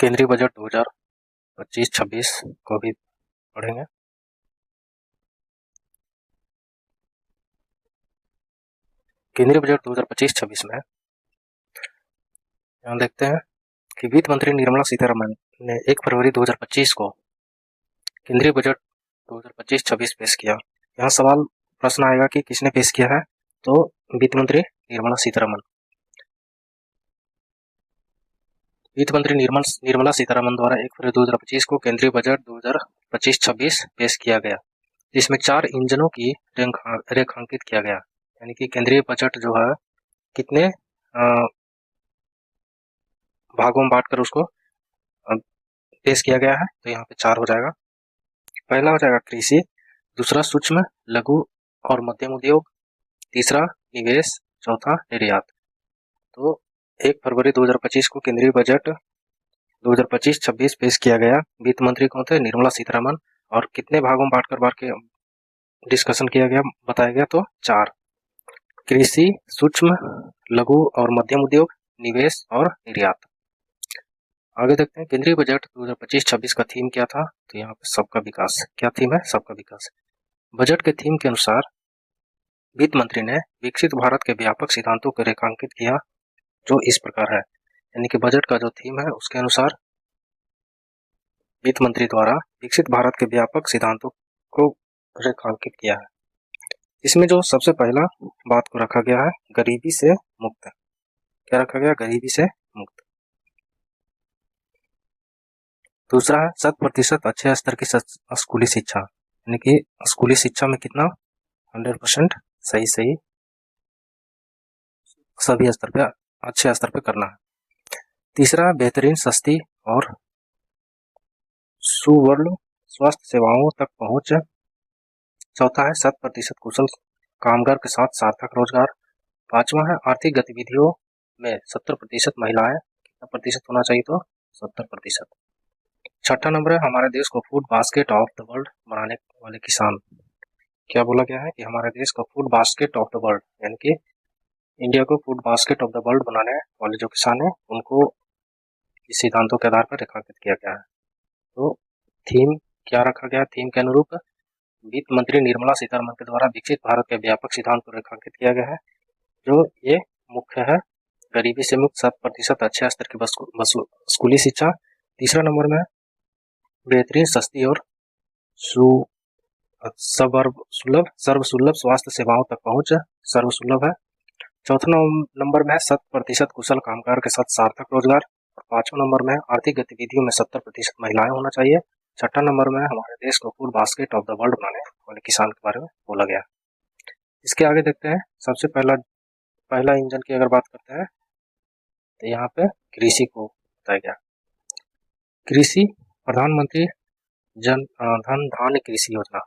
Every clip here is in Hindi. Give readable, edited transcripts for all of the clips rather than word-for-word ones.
केंद्रीय बजट 2025-26 को भी पढ़ेंगे। केंद्रीय बजट 2025-26 में यहाँ देखते हैं कि वित्त मंत्री निर्मला सीतारमण ने 1 फरवरी 2025 को केंद्रीय बजट 2025-26 पेश किया। यहाँ सवाल प्रश्न आएगा कि किसने पेश किया है, तो वित्त मंत्री निर्मला सीतारमण। वित्त मंत्री निर्मला सीतारमण द्वारा 1 फरवरी 2025 को केंद्रीय बजट 2025-26 पेश किया गया, जिसमें 4 इंजनों की रेखांकित किया गया। यानी कि केंद्रीय बजट जो है कितने भागों में बांटकर उसको पेश किया गया है, तो यहाँ पे 4 हो जाएगा। पहला हो जाएगा कृषि, दूसरा सूक्ष्म लघु और मध्यम उद्योग, तीसरा निवेश, चौथा निर्यात। तो 1 फरवरी 2025 को केंद्रीय बजट 2025-26 पेश किया गया। वित्त मंत्री कौन थे? निर्मला सीतारमण। और कितने भागों में बांटकर डिस्कशन किया गया, बताया गया, तो 4। कृषि, सूक्ष्म लघु और मध्यम उद्योग, निवेश और निर्यात। आगे देखते हैं केंद्रीय बजट 2025-26 का थीम क्या था, तो यहाँ पे सबका विकास। क्या थीम है? सबका विकास। बजट के थीम के अनुसार वित्त मंत्री ने विकसित भारत के व्यापक सिद्धांतों को रेखांकित किया, जो इस प्रकार है। यानी कि बजट का जो थीम है उसके अनुसार वित्त मंत्री द्वारा विकसित भारत के व्यापक सिद्धांतों को रेखांकित किया है। इसमें जो सबसे पहला बात को रखा गया है गरीबी से मुक्त। क्या रखा गया? गरीबी से मुक्त। दूसरा है 100% अच्छे स्तर की स्कूली शिक्षा। यानी कि स्कूली शिक्षा में कितना? 100% सही सभी स्तर पे, अच्छे स्तर पे करना है। तीसरा बेहतरीन, सस्ती और सुवर्ण स्वास्थ्य सेवाओं तक पहुंच। चौथा है 100% कुशल कामगार के साथ सार्थक रोजगार। पांचवा है आर्थिक गतिविधियों में 70% महिलाएं। कितना प्रतिशत होना चाहिए? तो 70%। छठा नंबर है हमारे देश को food basket of the world बनाने वाले किसान। क्या बोला गया है कि हमारे देश को food basket of the world, यानी कि इंडिया को food basket of the world बनाने वाले जो किसान हैं उनको इस सिद्धांतों के आधार पर रेखांकित किया गया है। तो थीम क्या रखा गया? थीम के अनुरूप वित्त मंत्री निर्मला सीतारमण के द्वारा विकसित भारत के व्यापक सिद्धांत को रेखांकित किया गया है, जो ये मुख्य है गरीबी से मुक्त, 100% अच्छे स्तर की स्कूली शिक्षा। तीसरा नंबर में बेहतरीन, सस्ती और सर्वसुलभ स्वास्थ्य सेवाओं तक पहुंच, सर्वसुलभ है। चौथा नंबर में 100% कुशल कामगार के साथ सार्थक रोजगार। और 5वां नंबर में आर्थिक गतिविधियों में 70% महिलाएं होना चाहिए। छठा नंबर में हमारे देश को food basket of the world बनाने वाले किसान के बारे में बोला गया। इसके आगे देखते हैं सबसे पहला इंजन की अगर बात करते हैं तो यहाँ पे कृषि को बताया गया। कृषि प्रधानमंत्री धन धान्य कृषि योजना,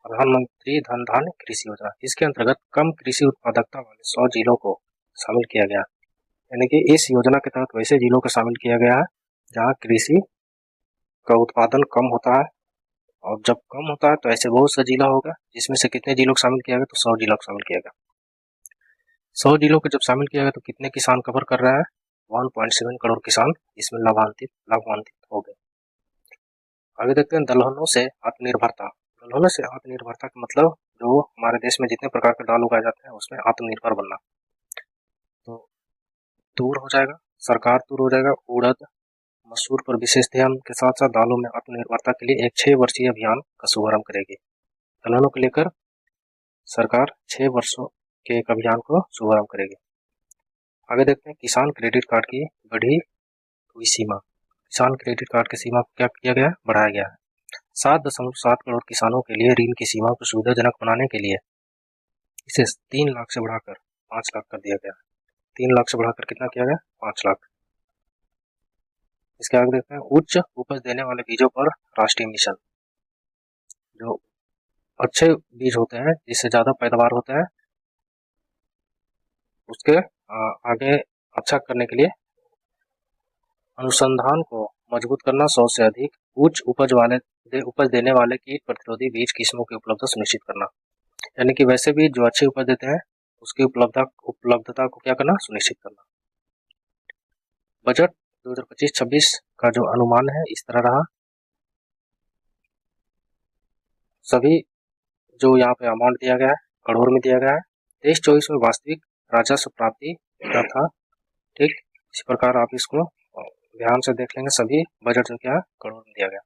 प्रधानमंत्री धन धान्य कृषि योजना। इसके अंतर्गत कम कृषि उत्पादकता वाले 100 जिलों को शामिल किया गया। यानी कि इस योजना के तहत वैसे जिलों को शामिल किया गया है जहाँ कृषि का उत्पादन कम होता है, और जब कम होता है तो ऐसे बहुत सा जिला होगा जिसमें से कितने जिलों को शामिल किया गया? तो 100 जिलों को शामिल किया गया। 100 जिलों को जब शामिल किया गया तो कितने किसान कवर कर रहा है? 1.7 करोड़ किसान इसमें लाभान्वित हो गए। आगे देखते हैं दलहनों से आत्मनिर्भरता। दलहनों से आत्मनिर्भरता का मतलब जो हमारे देश में जितने प्रकार के दाल उगाए जाते हैं उसमें आत्मनिर्भर बनना, तो दूर हो जाएगा, सरकार दूर हो जाएगा। उड़द मसूर पर विशेष ध्यान के साथ साथ दालों में आत्मनिर्भरता के लिए एक 6 वर्षीय अभियान का शुभारंभ करेगी। दलहनों को लेकर सरकार 6 वर्षों के एक अभियान को शुभारंभ करेगी। आगे देखते हैं किसान क्रेडिट कार्ड की बढ़ी हुई सीमा। किसान क्रेडिट कार्ड की सीमा को क्या किया गया? बढ़ाया गया है। 7.7 करोड़ किसानों के लिए ऋण की सीमा को सुविधाजनक बनाने के लिए इसे 3 लाख से बढ़ाकर 5 लाख कर दिया गया। 3 लाख से बढ़ाकर कितना किया गया? 5 लाख। इसके आगे देखते हैं उच्च उपज देने वाले बीजों पर राष्ट्रीय मिशन। जो अच्छे बीज होते हैं जिससे ज्यादा पैदावार होता है उसके आगे अच्छा करने के लिए अनुसंधान को मजबूत करना, 100 से अधिक उच्च उपज देने वाले कीट प्रतिरोधी बीज किस्मों की उपलब्धता सुनिश्चित करना। यानी कि वैसे बीज जो अच्छे उपज देते हैं उसकी उपलब्धता को क्या करना? सुनिश्चित करना। बजट 2025-26 का जो अनुमान है इस तरह रहा। सभी जो यहाँ पे अमाउंट दिया गया है करोड़ में दिया गया है। 23-24 में वास्तविक राजस्व प्राप्ति क्या था, ठीक। इसी प्रकार आप इसको ध्यान से देख लेंगे। सभी बजट जो क्या है करोड़ में दिया गया।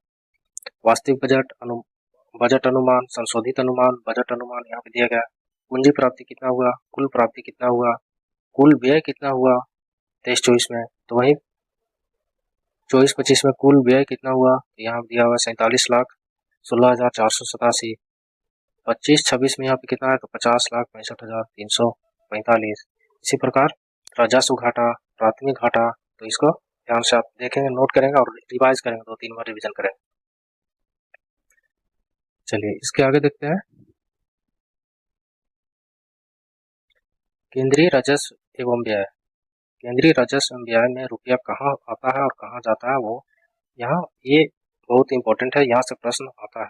वास्तविक बजट अनुमान, संशोधित अनुमान, बजट अनुमान यहाँ पे दिया गया। पूंजी प्राप्ति कितना हुआ, कुल प्राप्ति कितना हुआ, कुल व्यय कितना हुआ 23-24 में, तो वही 24-25 में कुल व्यय कितना हुआ, यहाँ दिया हुआ 47,16,487। 25-26 में यहाँ पे कितना है तो 50,65,345। इसी प्रकार राजस्व घाटा, प्राथमिक घाटा, तो इसको ध्यान से आप देखेंगे, नोट करेंगे और रिवाइज करेंगे, 2-3 बार रिवीजन करेंगे। चलिए इसके आगे देखते हैं। केंद्रीय राजस्व एवं व्यय। केंद्रीय राजस्व एवं व्यय में रुपया कहाँ आता है और कहाँ जाता है, वो यहाँ ये बहुत इंपॉर्टेंट है। यहाँ से प्रश्न आता है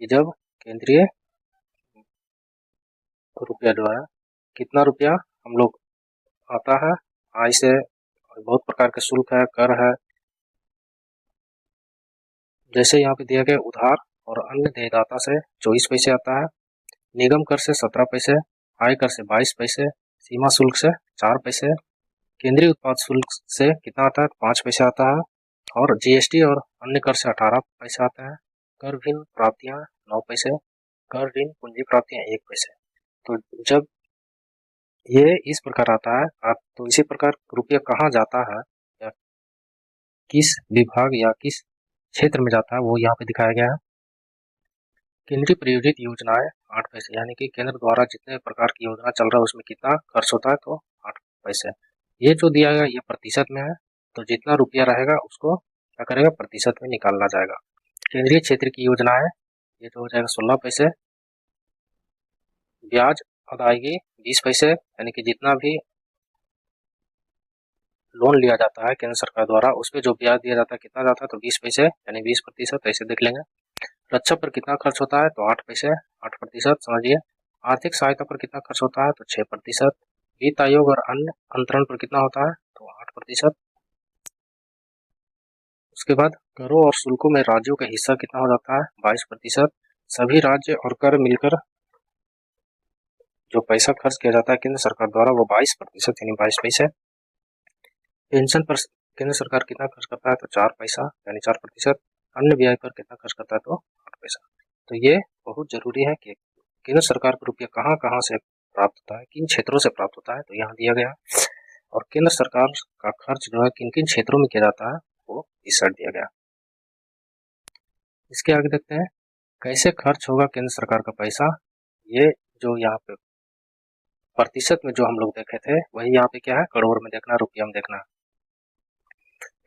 कि जब केंद्रीय रुपया जो है कितना रुपया हम लोग आता है आय से, बहुत प्रकार के शुल्क है, कर है। जैसे यहाँ पे दिया गया उधार और अन्य देयदाता से 24 पैसे आता है, निगम कर से 17 पैसे, आय कर से 22 पैसे, सीमा शुल्क से 4 पैसे, केंद्रीय उत्पाद शुल्क से कितना आता है 5 पैसे आता है, और जीएसटी और अन्य कर से 18 पैसे आता है, कर भिन्न प्राप्तियां 9 पैसे, कर ऋण पूंजी प्राप्तियां 1 पैसे। तो जब ये इस प्रकार आता है तो इसी प्रकार रुपया कहाँ जाता है या किस विभाग या किस क्षेत्र में जाता है वो यहाँ पे दिखाया गया है। केंद्रीय प्रायोजित योजनाएं 8 पैसे, यानी कि केंद्र द्वारा जितने प्रकार की योजना चल रहा है उसमें कितना खर्च होता है तो 8 पैसे। ये जो दिया गया ये प्रतिशत में है, तो जितना रुपया रहेगा उसको क्या करेगा प्रतिशत में निकालना जाएगा। केंद्रीय क्षेत्र की योजनाएं ये जो हो जाएगा 16 पैसे, ब्याज अदायगी 20 पैसे, यानी कि जितना भी लोन लिया जाता है केंद्र सरकार द्वारा उस पर जो ब्याज दिया जाता है कितना जाता है तो 20 पैसे, यानी 20%, ऐसे देख लेंगे। रक्षा पर कितना खर्च होता है तो 8 पैसे, 8% समझिए। आर्थिक सहायता पर कितना खर्च होता है तो 6%। वित्त आयोग और अन्य अंतरण पर कितना होता है तो 8%। उसके बाद करों और शुल्कों में राज्यों का हिस्सा कितना हो जाता है 22%। सभी राज्य और कर मिलकर जो पैसा खर्च किया जाता है केंद्र सरकार द्वारा वो 22%, यानी 22 पैसे। पेंशन पर केंद्र सरकार कितना खर्च करता है तो 4 पैसा, यानी 4%। अन्य व्यय पर कितना खर्च करता है तो 8 पैसा। तो ये बहुत जरूरी है कि केंद्र सरकार को रुपया कहाँ कहाँ से प्राप्त होता है, किन क्षेत्रों से प्राप्त होता है, तो यहाँ दिया गया। और केंद्र सरकार का खर्च जो है किन किन क्षेत्रों में किया जाता है वो इस साइड दिया गया। इसके आगे देखते हैं कैसे खर्च होगा केंद्र सरकार का पैसा। ये जो यहाँ पे प्रतिशत में जो हम लोग देखे थे वही यहाँ पे क्या है करोड़ में देखना, रुपया में देखना।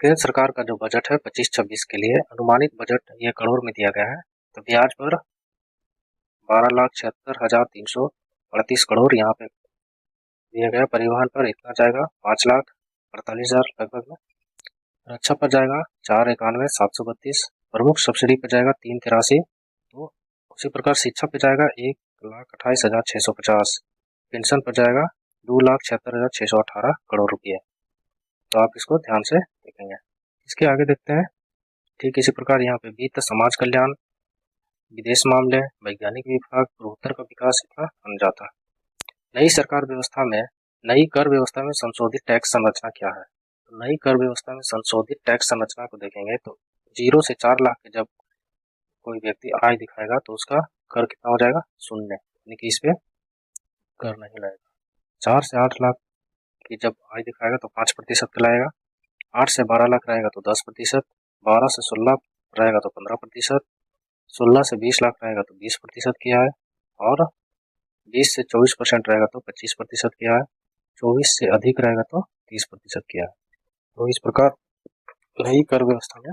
केंद्र सरकार का जो बजट है 25-26 के लिए अनुमानित बजट ये करोड़ में दिया गया है। तो ब्याज पर 12,76,338 करोड़ यहाँ पे दिया गया। परिवहन पर इतना जाएगा 5,48,000 लगभग में। रक्षा पर जाएगा 4,91,732। प्रमुख सब्सिडी पर जाएगा 3,83। तो उसी प्रकार शिक्षा पे जाएगा 1,28,650। पेंशन पर जाएगा 2,76,618 करोड़ रुपये। तो आप इसको ध्यान से देखेंगे। इसके आगे देखते हैं ठीक इसी प्रकार यहाँ पे वित्त, समाज कल्याण, विदेश मामले, वैज्ञानिक विभाग, पूर्वोत्तर का विकास इतना बन जाता है। नई सरकार व्यवस्था में नई कर व्यवस्था में संशोधित टैक्स संरचना क्या है। तो नई कर व्यवस्था में संशोधित टैक्स संरचना को देखेंगे तो 0 से 4 लाख के जब कोई व्यक्ति आय दिखाएगा तो उसका कर कितना हो जाएगा 0, यानी कि इस पे कर नहीं लगेगा। 4 से 8 लाख की जब आय दिखाएगा तो 5% कहलाएगा। 8 से 12 लाख रहेगा तो 10%, 12 से 16 रहेगा तो 15%, 16 से 20 लाख रहेगा तो 20% की आय, और 20 से 24% रहेगा तो 25% की आय, 24 से अधिक रहेगा तो 30% की आय। तो इस प्रकार नई कर व्यवस्था में